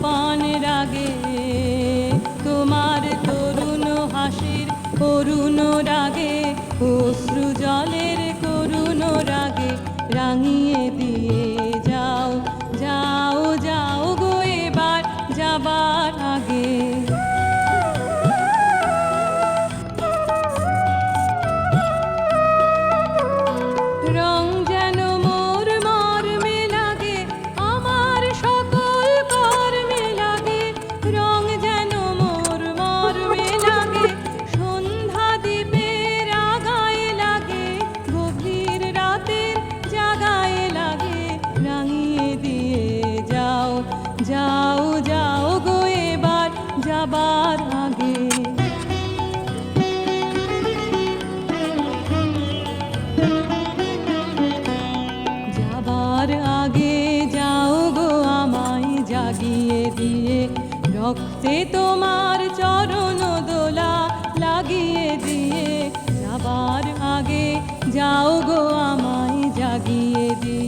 পানের আগে, তোমার তরুণ হাসির করুণ রাগে, অশ্রু জলের করুণ রাগে রাঙিয়ে দিয়ে যাও, যাও, যাও গো এবার যাবার আগে। রং যেন মোর মর্মে লাগে, আমার সকল কর্মে লাগে, রং যেন মোর মর্মে লাগে, সন্ধ্যা দ্বীপের আগায় লাগে, গভীর রাতের জাগায় লাগে, রাঙিয়ে দিয়ে যাও, যাও, যাও গো এবার যাবার আগে। যাবার আগে যাও গো আমায় জাগিয়ে দিয়ে, রক্তে তোমার চরণ দোলা লাগিয়ে দিয়ে, যাবার আগে যাও গো আমায় জাগিয়ে দিয়ে।